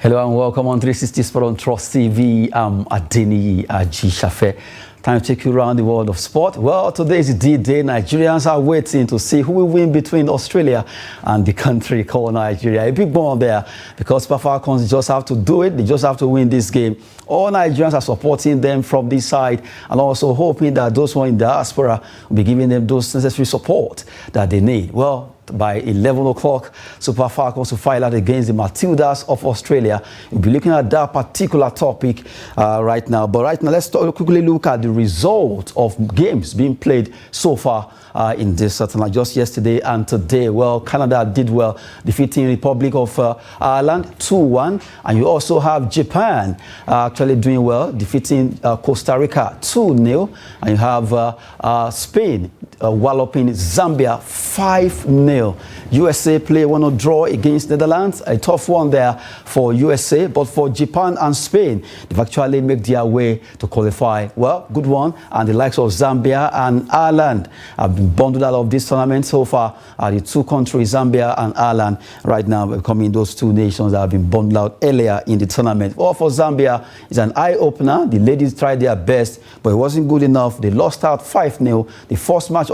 Hello and welcome on 360 Sport on Trust TV. I'm Adeni Ajishafe. Time to take you around the world of sport. Well, today is D-Day. Nigerians are waiting to see who will win between Australia and the country called Nigeria. A big ball there because Falcons just have to do it. They just have to win this game. All Nigerians are supporting them from this side and also hoping that those who are in diaspora will be giving them those necessary support that they need. Well, by 11 o'clock, Super Falcons will fight out against the Matildas of Australia. We'll be looking at that particular topic right now. But right now, let's quickly look at the result of games being played so far in this tournament. Just yesterday and today, well, Canada did well, defeating Republic of Ireland 2-1. And you also have Japan actually doing well, defeating Costa Rica 2-0. And you have Spain walloping Zambia 5-0. USA play 1-0 draw against Netherlands. A tough one there for USA, but for Japan and Spain, they've actually made their way to qualify. Well, good one. And the likes of Zambia and Ireland have been bundled out of this tournament so far. The two countries, Zambia and Ireland, right now becoming those two nations that have been bundled out earlier in the tournament. Well, for Zambia, it's an eye-opener. The ladies tried their best, but it wasn't good enough. They lost out 5-0. The first match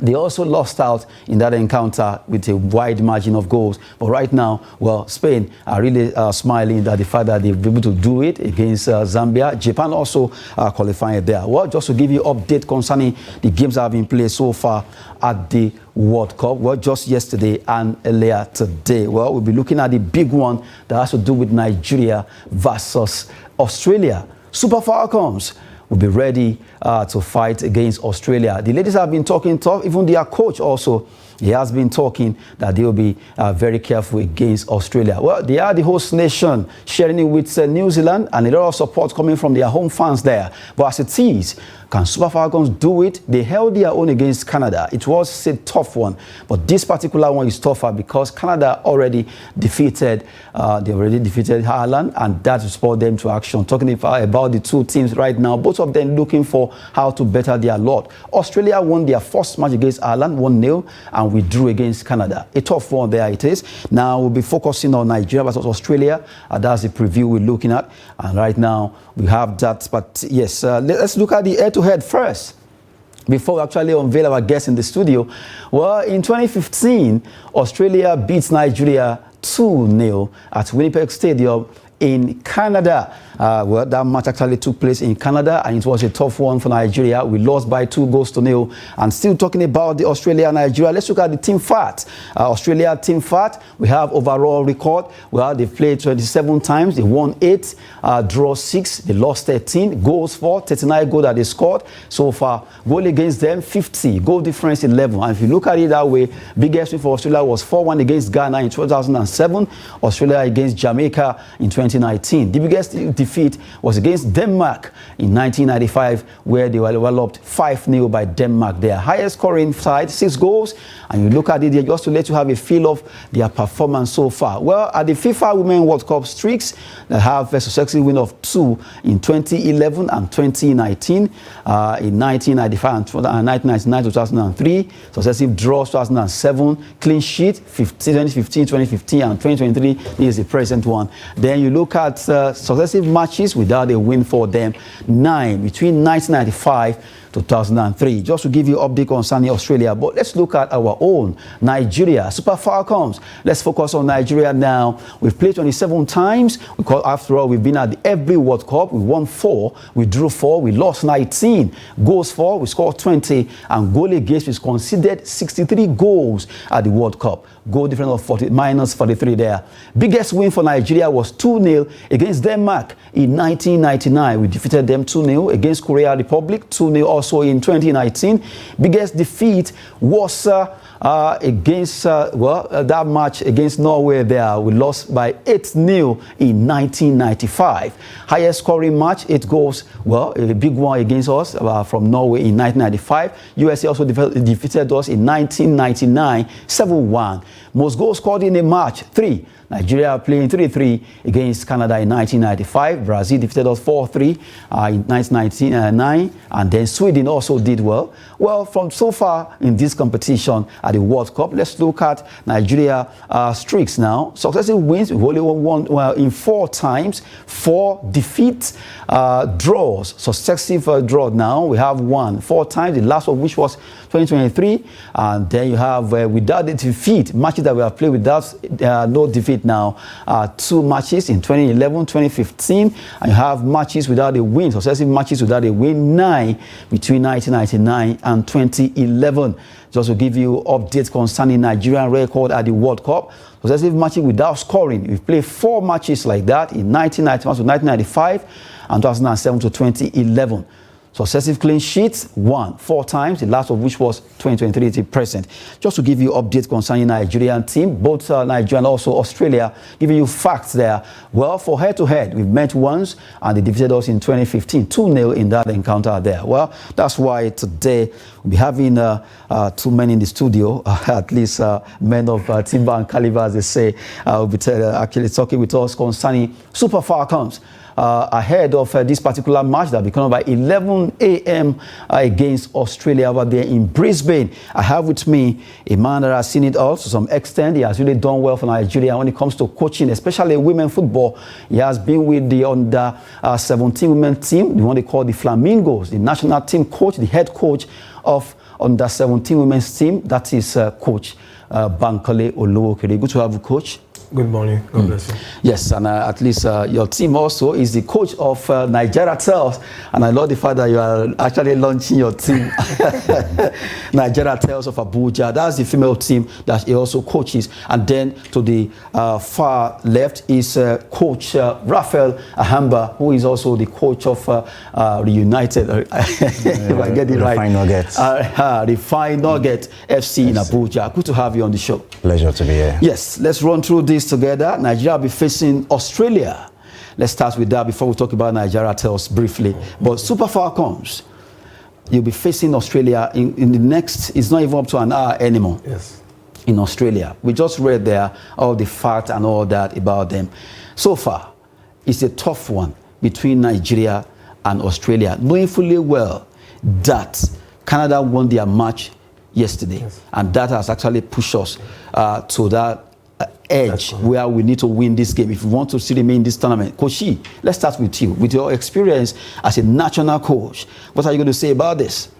they also lost out in that encounter with a wide margin of goals. But right now, well, Spain are really smiling at the fact that they've been able to do it against Zambia. Japan also qualifying there. Well, just to give you an update concerning the games that have been played so far at the World Cup. Well, just yesterday and earlier today. Well, we'll be looking at the big one that has to do with Nigeria versus Australia. Super Falcons will be ready to fight against Australia. The ladies have been talking tough. Even their coach also, he has been talking that they will be very careful against Australia. Well, they are the host nation, sharing it with New Zealand, and a lot of support coming from their home fans there. But as it is, can Super Falcons do it? They held their own against Canada. It was a tough one, but this particular one is tougher because Canada already defeated Ireland, and that will spur them to action. Talking about the two teams right now, both of them looking for how to better their lot. Australia won their first match against Ireland 1-0 and withdrew against Canada. A tough one there it is. Now we'll be focusing on Nigeria versus Australia. That's the preview we're looking at, and right now we have that. But yes, let's look at the head-to-head first before we actually unveil our guests in the studio. Well, in 2015, Australia beats Nigeria 2-0 at Winnipeg Stadium in Canada. Well, that match actually took place in Canada, and it was a tough one for Nigeria. We lost by 2-0. And still talking about the Australia and Nigeria, let's look at the team fact. Australia team fact, we have overall record. Well, they played 27 times. They won 8, draw 6. They lost 13. Goals for 39 goals that they scored so far. Goal against them 50. Goal difference 11. And if you look at it that way, biggest win for Australia was 4-1 against Ghana in 2007. Australia against Jamaica in 2019. The biggest defeat was against Denmark in 1995, where they were walloped 5-0 by Denmark. Their highest scoring side, 6 goals. And you look at it, just to let you have a feel of their performance so far. Well, at the FIFA Women's World Cup streaks, they have a successive win of 2 in 2011 and 2019. In 1995 and 1999, 2003, successive draws 2007, clean sheet 2015, 2015, and 2023. This is the present one. Then you look at successive matches without a win for them, 9 between 1995 2003. Just to give you an update concerning Australia, but let's look at our own Nigeria, Super Falcons. Let's focus on Nigeria now. We've played 27 times. After all, we've been at every World Cup. We won 4, we drew 4, we lost 19. Goals for, we scored 20, and goal against, we conceded 63 goals at the World Cup. Goal difference of -43 there. Biggest win for Nigeria was 2-0 against Denmark in 1999. We defeated them 2-0 against Korea Republic, 2-0 also in 2019. Biggest defeat was against that match against Norway there. We lost by 8-0 in 1995. Highest scoring match, 8 goals. Well, a big one against us from Norway in 1995. USA also defeated us in 1999, 7-1. Most goals scored in a match, 3. Nigeria playing 3-3 against Canada in 1995. Brazil defeated us 4-3 in 1999. And then Sweden also did well. Well, from so far in this competition, at the World Cup. Let's look at Nigeria streaks now. Successive wins. We've only won in 4 times, 4 defeats, draws, successive draw. Now we have won 4 times, the last of which was 2023, and then you have without the defeat, matches that we have played without no defeat now, 2 matches in 2011, 2015, and you have matches without a win, successive matches without a win, 9 between 1999 and 2011. Just to give you updates concerning Nigerian record at the World Cup. Successive matches without scoring. We've played 4 matches like that in 1991 to 1995 and 2007 to 2011. Successive clean sheets, 4 times, the last of which was 2023 to present. Just to give you updates concerning Nigerian team, both Nigeria and also Australia, giving you facts there. Well, for head-to-head, we've met once, and they defeated us in 2015, 2-0 in that encounter there. Well, that's why today we'll be having 2 men in the studio, at least men of timber and caliber, as they say, will be actually talking with us concerning Super Falcons. Ahead of this particular match that will be coming by 11 a.m. Against Australia over there in Brisbane. I have with me a man that has seen it all to some extent. He has really done well for Nigeria when it comes to coaching, especially women football. He has been with the under 17 women team, the one they call the Flamingos, the national team coach, the head coach of under 17 women's team. That is Coach Bankole Olowookere. Good to have you, Coach. Good morning. God bless you. Yes, and at least your team also is the coach of Nigeria Tales, and I love the fact that you are actually launching your team, Nigeria Tales of Abuja. That's the female team that he also coaches. And then to the far left is Coach Raphael Ahamba, who is also the coach of Reunited. If I get it right. Refine Nuggets. Refine Nugget FC in Abuja. Good to have you on the show. Pleasure to be here. Yes, let's run through this together. Nigeria will be facing Australia. Let's start with that before we talk about Nigeria Tales briefly. But Super Falcons, you'll be facing Australia in the next, it's not even up to an hour anymore. Yes. In Australia. We just read there all the facts and all that about them. So far, it's a tough one between Nigeria and Australia, knowing fully well that Canada won their match yesterday. Yes. And that has actually pushed us to that edge where we need to win this game if we want to still remain in this tournament. Coach, let's start with you. With your experience as a national coach, what are you going to say about this?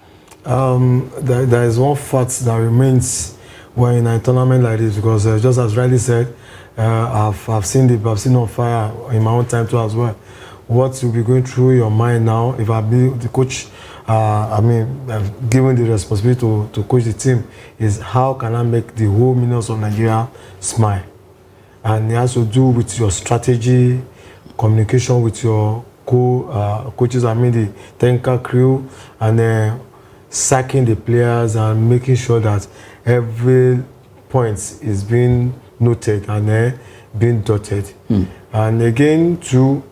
There is one fact that remains when in a tournament like this, because just as Riley said, I've seen on fire in my own time too as well. What will be going through your mind now if I be the coach? Given the responsibility to coach the team, is how can I make the whole millions of Nigeria smile? And it has to do with your strategy, communication with your coaches, the technical crew, and sacking the players and making sure that every point is being noted and being dotted. And again, to,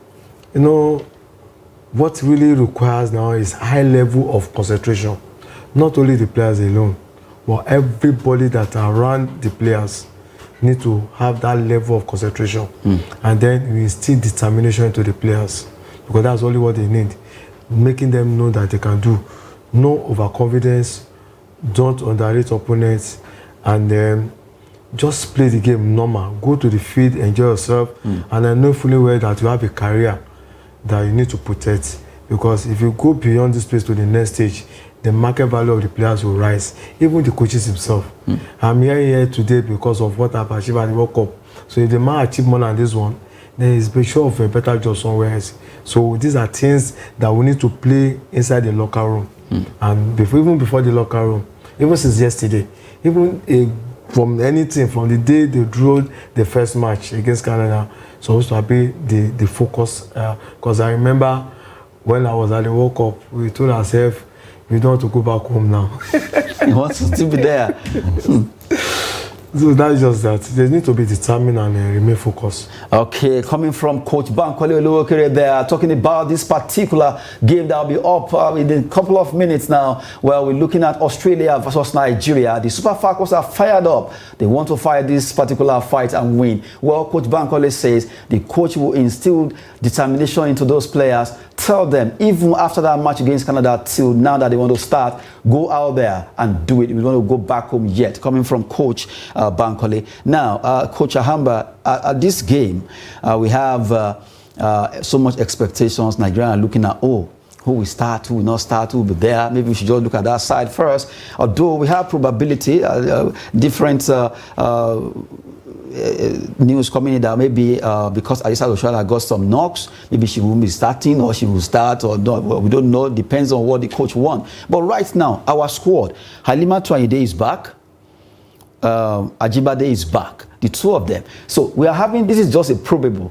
what really requires now is high level of concentration. Not only the players alone, but everybody that are around the players need to have that level of concentration. And then we instill determination into the players, because that's only what they need. Making them know that they can do. No overconfidence, don't underrate opponents, and then just play the game normal. Go to the field, enjoy yourself, and I know fully well that you have a career that you need to protect, because if you go beyond this place to the next stage, the market value of the players will rise, even the coaches himself. I'm here today because of what I've achieved at the World Cup. So if the man achieve more than this one, then he's sure of a better job somewhere else. So these are things that we need to play inside the locker room. And even before the locker room, even since yesterday, even from anything, from the day they drew the first match against Canada, supposed to be the focus. Because I remember when I was at the World Cup, we told ourselves, we don't want to go back home now. You want to still be there. So that's just that. They need to be determined and remain focused. Okay, coming from Coach Bankole Olowookere there, talking about this particular game that will be up in a couple of minutes now. Well, we're looking at Australia versus Nigeria. The Super Falcons are fired up. They want to fight this particular fight and win. Well, Coach Bankole says the coach will instill determination into those players, tell them, even after that match against Canada, till now that they want to start, go out there and do it. We want to go back home yet. Coming from Coach Bankole. Now, Coach Ahamba, at this game, we have so much expectations. Nigeria are looking at, who will start, who will not start, who will be there. Maybe we should just look at that side first. Although we have probability, different news coming in that maybe because Aisha Oshoala got some knocks, maybe she won't be starting or she will start or not. Well, we don't know. Depends on what the coach wants. But right now, our squad, Halima Tuayide is back. Ajibade is back. The two of them. So we are having, this is just a possible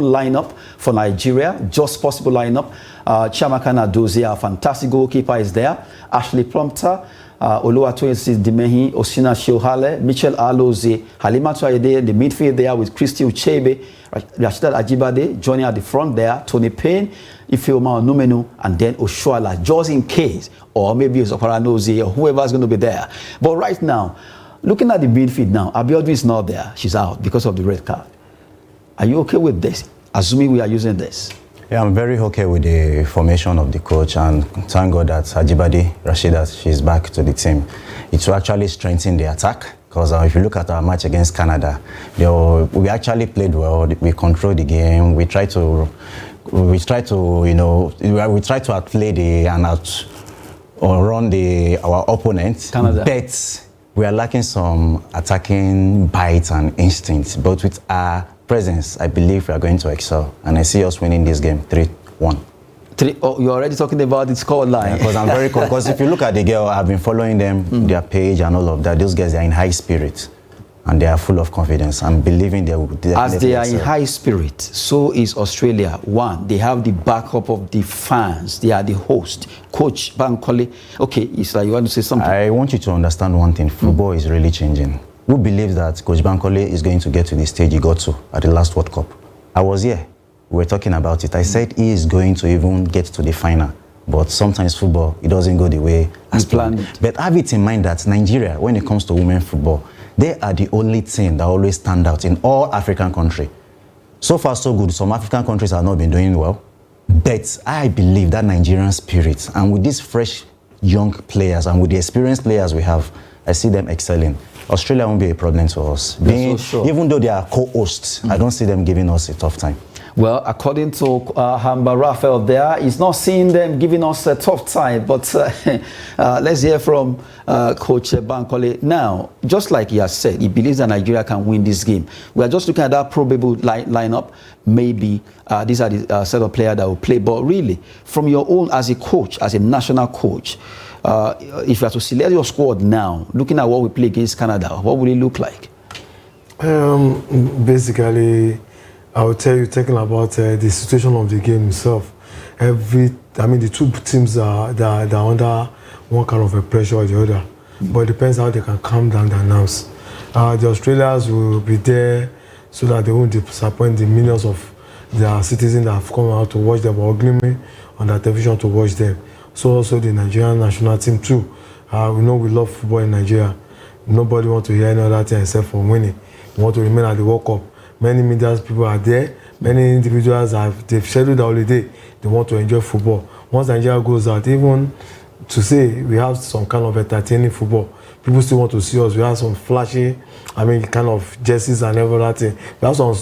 lineup for Nigeria, just possible lineup. Chiamaka Nnadozie, a fantastic goalkeeper, is there. Ashley Plumpton, Oluwatoyin Dimehi, Osina Shohale, Mitchell Alozie, Halima Tuayide, the midfield there with Christy Uchebe, Rashidat Ajibade joining at the front there, Tony Payne, Ifeoma Onumenu, and then Oshoala, just in case, or maybe it's Oparanozie or whoever is going to be there. But right now, looking at the midfield now, Abiodun is not there. She's out because of the red card. Are you okay with this? Assuming we are using this. Yeah, I'm very okay with the formation of the coach, and thank God that Ajibade Rashidat, she's back to the team. It will actually strengthen the attack, because if you look at our match against Canada, we actually played well. We controlled the game. We try to outplay run our opponent. Canada. But we are lacking some attacking bite and instinct. But with our presence, I believe we are going to excel, and I see us winning this game 3-1. You're already talking about the score line. Because I'm very because if you look at the girl, I've been following them, their page and all of that. Those guys are in high spirit, and they are full of confidence. I'm believing they will. As they are in high spirit, so is Australia. One, they have the backup of the fans. They are the host. Coach Bankole. Okay, Isla, you want to say something? I want you to understand one thing. Football is really changing. Who believes that Coach Bankole is going to get to the stage he got to at the last World Cup? I was here. We were talking about it. I said he is going to even get to the final. But sometimes football, it doesn't go the way as planned. But have it in mind that Nigeria, when it comes to women football, they are the only team that always stand out in all African countries. So far, so good. Some African countries have not been doing well. But I believe that Nigerian spirit, and with these fresh young players and with the experienced players we have, I see them excelling. Australia won't be a problem to us. Even though they are co-hosts, I don't see them giving us a tough time. Well, according to Ahamba, Raphael there, he's not seeing them giving us a tough time. But let's hear from Coach Bankole. Now, just like he has said, he believes that Nigeria can win this game. We are just looking at that probable lineup. Maybe these are the set of players that will play. But really, from your own as a coach, as a national coach, if you have to select your squad now, looking at what we play against Canada, what will it look like? Basically, I will tell you, talking about the situation of the game itself. The two teams are under one kind of a pressure or the other, but it depends how they can calm down the nerves. The Australians will be there so that they won't disappoint the millions of their citizens that have come out to watch them, or gleaming on the television to watch them. So also the Nigerian national team too. We know we love football in Nigeria. Nobody wants to hear any other thing except for winning. We want to remain at the World Cup. Many media people are there. Many individuals they've scheduled the holiday. They want to enjoy football. Once Nigeria goes out, even to say we have some kind of entertaining football, people still want to see us. We have some flashy, kind of jerseys and everything. We have some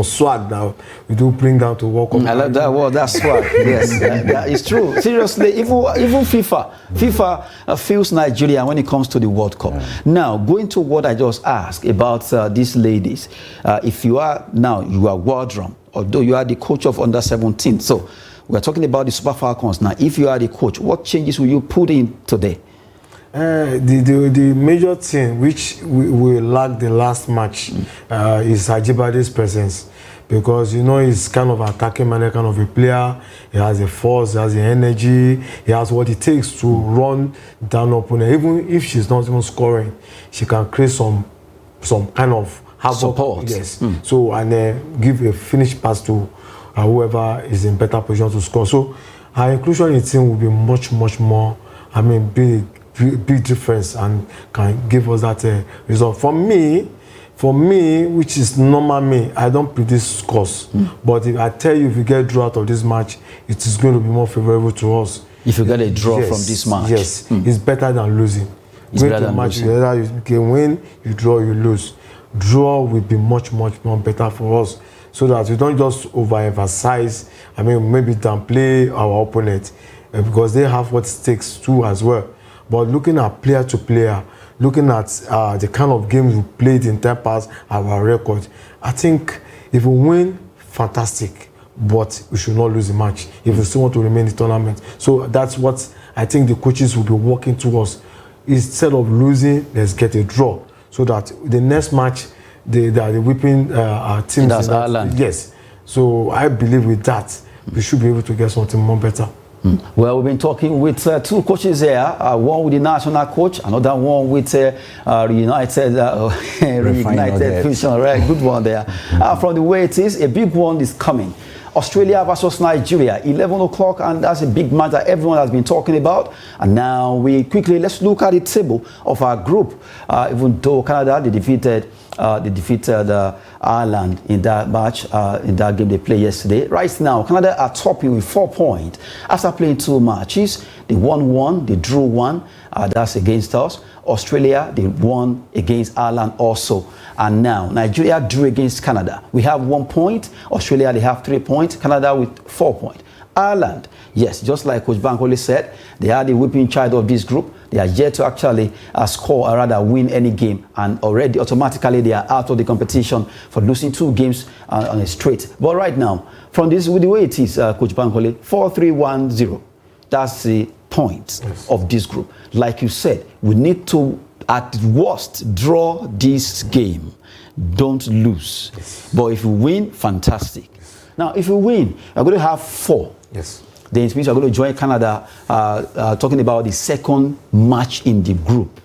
swag that we do bring down to World Cup. I like that word, that swag. Yes, that is true. Seriously, even FIFA feels Nigeria when it comes to the World Cup. Yeah. Now, going to what I just asked about these ladies, if you are Waldrum, although you are the coach of under-17, so we're talking about the Super Falcons now. If you are the coach, what changes will you put in today? The major thing which we lacked the last match is Ajibade's presence, because he's kind of attacking man, kind of a player. He has the force, he has the energy, he has what it takes to run down opponent. Even if she's not even scoring, she can create some kind of support. Yes. So and give a finished pass to whoever is in better position to score. So her inclusion in the team will be much more. Big difference, and can give us that result. For me, For me, which is normal me, I don't predict scores. But if I tell you, if you get draw out of this match, it is going to be more favorable to us. If you get a draw from this match. Yes, it's better than losing. It's better than match, losing. either you can win, you draw, you lose. Draw will be much, much more better for us. So that we don't just overemphasize, maybe downplay our opponent. Because they have what it takes too as well. But looking at player to player, looking at the kind of games we played in time past, our record, I think if we win, fantastic. But we should not lose the match if we still want to remain in the tournament. So that's what I think the coaches will be working towards. Instead of losing, let's get a draw. So that the next match, the whipping teams. That's Ireland. Yes. So I believe with that, we should be able to get something more better. Well, we've been talking with two coaches here, one with the national coach, another one with Reunited Fusion, right? Good one there. From the way it is, a big one is coming. Australia versus Nigeria, 11 o'clock, and that's a big match that everyone has been talking about. And now let's look at the table of our group. Even though Canada, they defeated Ireland in that match, in that game they played yesterday. Right now, Canada are topping with 4 points. After playing 2 matches, they won 1, they drew 1, that's against us. Australia, they won against Ireland also. And now, Nigeria drew against Canada. We have 1 point. Australia, they have 3 points. Canada with 4 points. Ireland, yes, just like Coach Bankole said, they are the whipping child of this group. They are yet to actually score or rather win any game. And already, automatically, they are out of the competition for losing 2 games on a straight. But right now, from this, with the way it is, Coach Bankole, 4-3-1-0. That's the point of this group. Like you said, we need to, at worst, draw this game. Don't lose. But if we win, fantastic. Now, if we win, we're going to have 4. Then it means we're going to join Canada talking about the second match in the group.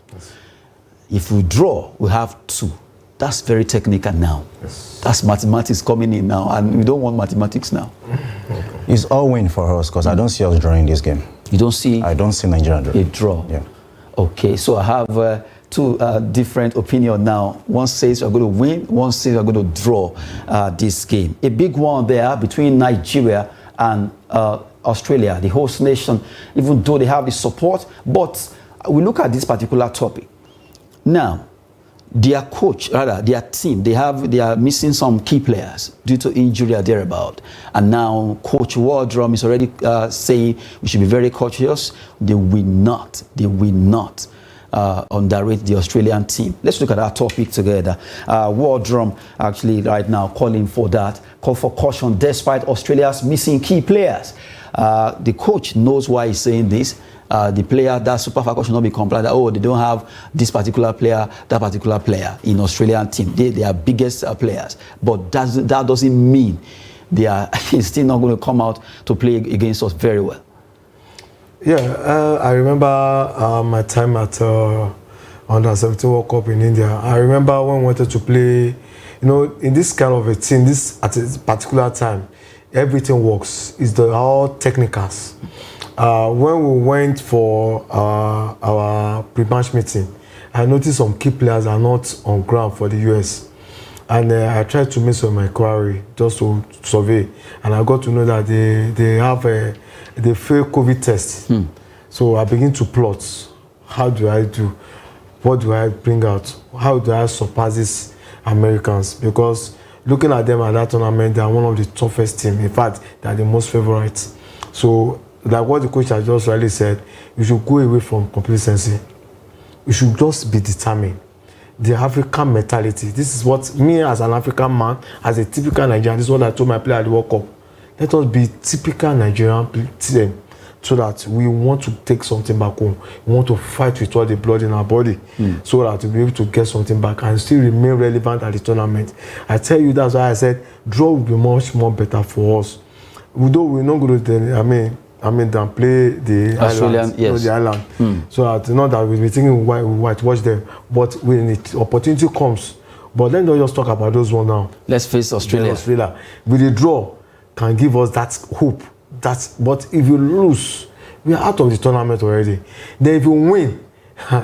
If we draw, we have 2. That's very technical now. That's mathematics coming in now, and we don't want mathematics now. It's all win for us because I don't see us drawing this game. You don't see? I don't see Nigeria drawing. A draw. Yeah. Okay, so I have 2 different opinions now. One says we're going to win, one says we're going to draw this game. A big one there between Nigeria and Australia, the host nation, even though they have the support. But we look at this particular topic. Now, their coach, rather their team, they are missing some key players due to injury or thereabout. And now Coach Waldrum is already saying we should be very cautious. They will not underrate the Australian team. Let's look at our topic together. Waldrum actually right now calling for that, call for caution despite Australia's missing key players. The coach knows why he's saying this. The player, that Super Falcons should not be compliant. Oh, they don't have this particular player, that particular player in Australian team. They are biggest players. But that doesn't mean they are still not going to come out to play against us very well. Yeah, I remember my time at under 17 World Cup in India. I remember when we wanted to play, in this kind of a team, at a particular time, everything works. It's all technicals. When we went for our pre-match meeting, I noticed some key players are not on ground for the US. And I tried to make some inquiry just to survey. And I got to know that they have they failed COVID test. So I begin to plot. How do I do? What do I bring out? How do I surpass these Americans? Because looking at them at that tournament, they are one of the toughest teams. In fact, they are the most favorites. So, like what the coach has just rightly said, you should go away from complacency. You should just be determined. The African mentality. This is what me as an African man, as a typical Nigerian, this is what I told my player at the World Cup. Let us be typical Nigerian team so that we want to take something back home. We want to fight with all the blood in our body so that we'll be able to get something back and still remain relevant at the tournament. I tell you, that's why I said draw will be much more better for us. Although we're not going to, then play the Australian, island, the island. So that not that we'll be thinking we watch them, but when the opportunity comes. But then don't just talk about those one now. Let's face Australia. With the draw, can give us that hope. But if you lose, we are out of the tournament already. Then if you win,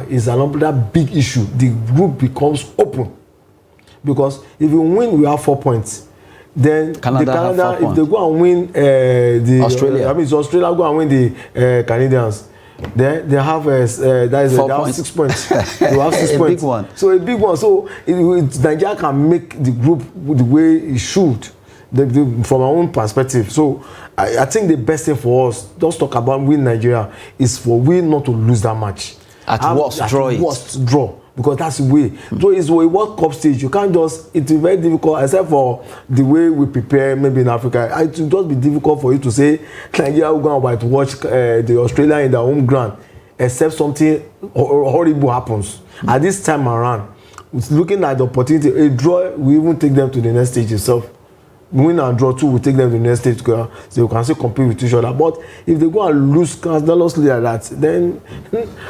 it's another big issue. The group becomes open. because if you win, we have 4 points. Then Canada if they go and win the Australia, it's Australia go and win the Canadians. Then they have they have 6 points. They have 6 a points. Big one. So a big one. So Nigeria can make the group the way it should, from our own perspective. So I think the best thing for us, just talk about win Nigeria, is for we not to lose that match. At worst draw. Because that's the way. So it's a World Cup stage. You can't just, it's very difficult, except for the way we prepare maybe in Africa. It will just be difficult for you to say Nigeria will go out to watch the Australia in their home ground, except something horrible happens. At this time around, looking at the opportunity, a draw will even take them to the next stage itself. Win and draw too will take them to the next stage, so you can still compete with each other. But if they go and lose scandalously like that, then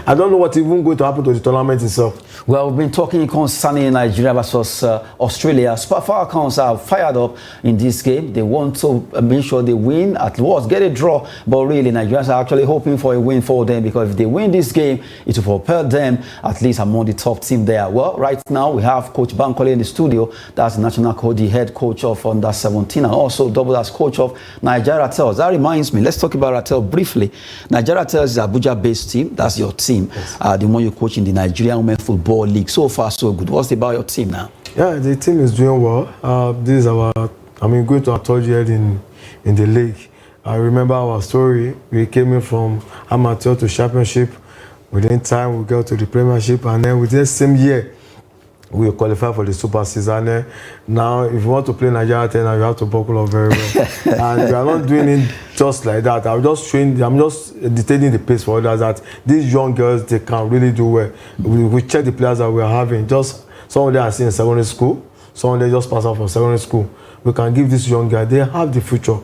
I don't know what even going to happen to the tournament itself. Well, we've been talking concerning Nigeria versus Australia. Super Falcons are fired up in this game. They want to make sure they win at worst, get a draw. But really, Nigerians are actually hoping for a win for them, because if they win this game, it will propel them at least among the top team there. Well, right now we have Coach Bankole in the studio. That's the national coach, the head coach of Under 17, and also double as coach of Nigeria Tels. That reminds me, let's talk about Ratel briefly. Nigeria Tels is an Abuja-based team. That's your team, yes. The one you coach in the Nigerian Women Football League. So far, so good. What's about your team now? Yeah, the team is doing well. This is our, going to our third year in the league. I remember our story. We came in from amateur to championship. Within time, we got to the premiership, and then within the same year, we qualify for the super season. Now, if you want to play Nigeria 10, you have to buckle up very well. And we are not doing it just like that. I'm just dictating the pace for others that these young girls, they can really do well. We check the players that we are having. Just some of them are still in secondary school. Some of them just pass out from secondary school. We can give this young guy, they have the future.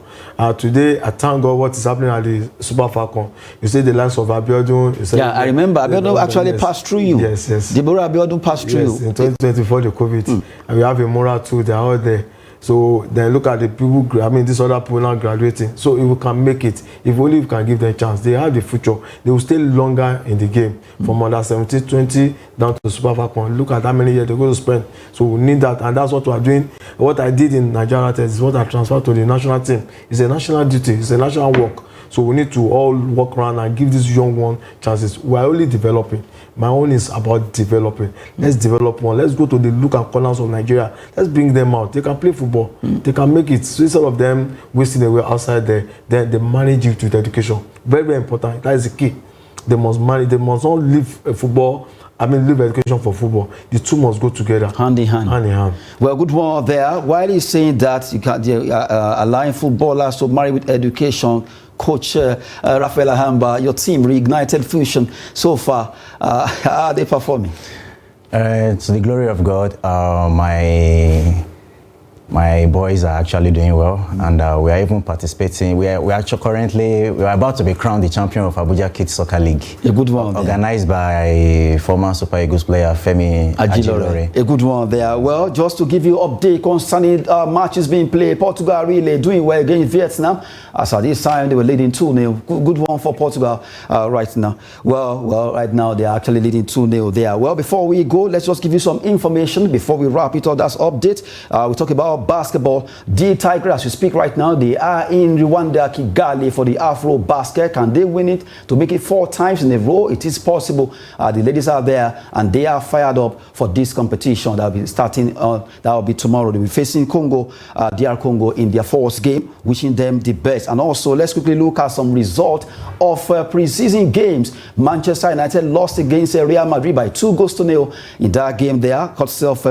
Today, I thank God what is happening at the Super Falcon. You see the likes of Abiodun. Yeah, I remember Abiodun actually passed through you. Yes, yes. Deborah Abiodun passed through you. In 2024, the COVID. And we have a Mora too, they are all there. So then look at the people, these other people now graduating. So if we can make it, if only we can give them a chance, they have the future. They will stay longer in the game. From under 17, 20 down to the Super Falcon. Look at how many years they're going to spend. So we need that, and that's what we are doing. What I did in Nigeria is what I transferred to the national team. It's a national duty, it's a national work. So we need to all work around and give this young one chances. We are only developing. My own is about developing. Let's develop one. Let's go to the nook and corners of Nigeria. Let's bring them out. They can play football. They can make it. So instead of them wasting away outside there, then they manage it with education. Very, very important. That is the key. They must manage. They must not leave football. Leave education for football. The two must go together. Hand in hand. Hand in hand. Well, good one there. While he's saying that you can't allowing footballers to marry with education, Coach Raphael Ahamba, your team, Reignited Fusion, so far, how are they performing? To the glory of God, my boys are actually doing well, and we are even participating. We are about to be crowned the champion of Abuja Kids Soccer League. A good one. Organized by former Super Eagles player Femi Ajilore. A good one there. Well, just to give you update concerning matches being played, Portugal really doing well against Vietnam. As at this time, they were leading 2-0. Good one for Portugal right now. Well, right now they are actually leading 2-0 there. Well, before we go, let's just give you some information before we wrap it up. That's update. We talk about basketball. The Tigers, as we speak right now, they are in Rwanda, Kigali for the Afro basket. Can they win it to make it 4 times in a row? It is possible. The ladies are there and they are fired up for this competition that will be starting that will be tomorrow. They'll be facing Congo, DR Congo in their 4th game. Wishing them the best. And also, let's quickly look at some results of preseason games. Manchester United lost against Real Madrid by 2-0 in that game there. Courtesy of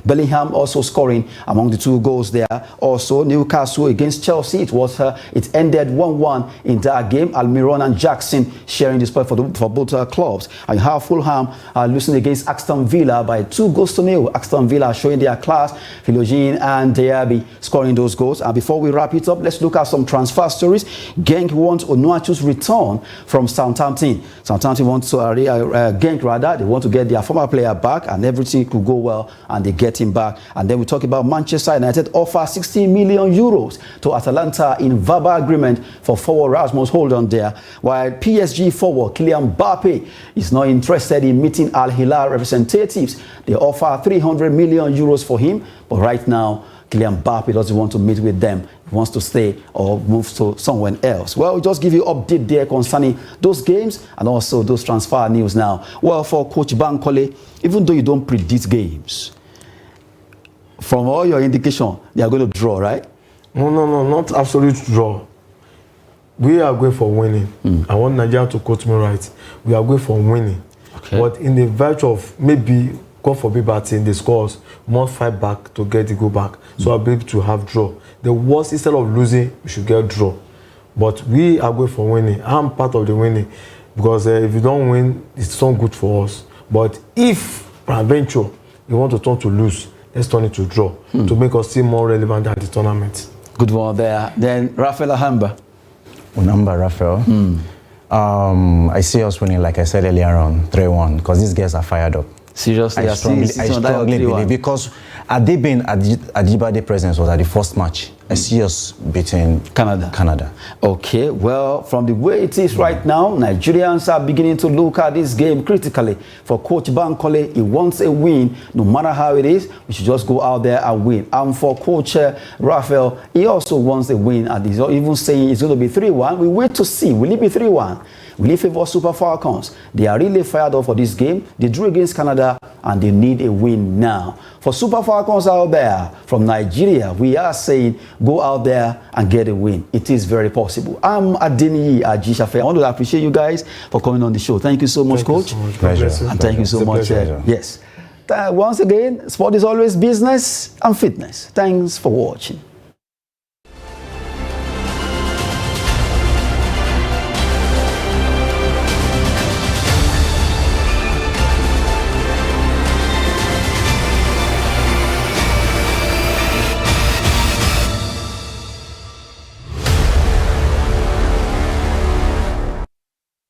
Bellingham also scoring among the 2 goals there. Also, Newcastle against Chelsea. It ended 1-1 in that game. Almiron and Jackson sharing the spot for both clubs. And you have Fulham losing against Aston Villa by 2-0. Aston Villa showing their class. Philogene and Diaby scoring those goals. And before we wrap it up, let's look at some transfer stories. Genk wants Onuachu's return from Southampton. Southampton wants to Genk rather. They want to get their former player back, and everything could go well, and they get him back. And then we talk about Manchester United United offer 60 million euros to Atalanta in verbal agreement for forward Rasmus Hojlund there, while PSG forward Kylian Mbappe is not interested in meeting Al Hilal representatives. They offer 300 million euros for him, but right now Kylian Mbappe doesn't want to meet with them. He wants to stay or move to somewhere else. Well, we'll just give you update there concerning those games and also those transfer news now. Well, for Coach Bankole, even though you don't predict games, from all your indication, they are going to draw, right? No, not absolute draw. We are going for winning. I want Nigeria to quote me right. We are going for winning. Okay. But in the virtue of maybe, God forbid, but in the scores, we must fight back to get the go back. So I'll be able to have draw. The worst, instead of losing, we should get draw. But we are going for winning. I'm part of the winning. Because if you don't win, it's not good for us. But if, peradventure, you want to turn to lose, let's turn it to draw to make us seem more relevant at the tournament. Good one there. Then Raphael Ahamba. Unamba, Raphael. I see us winning, like I said earlier on, 3-1, because these guys are fired up. Seriously, I strongly believe, because Adibin Adibade presence was at the first match. I see us beating Canada. Okay, well, from the way it is right now, Nigerians are beginning to look at this game critically. For Coach Bankole, he wants a win, no matter how it is. We should just go out there and win. And for Coach Raphael, he also wants a win, and he's even saying it's going to be 3-1. We wait to see. Will it be 3-1? Will it favor Super Falcons? They are really fired up for this game. They drew against Canada, and they need a win now. For Super Falcons out there from Nigeria, we are saying go out there and get a win. It is very possible. I'm Adeniyi Ajishafe. I want to appreciate you guys for coming on the show. Thank you so much, Coach. Pleasure. And thank you so much. Yes. Once again, sport is always business and fitness. Thanks for watching.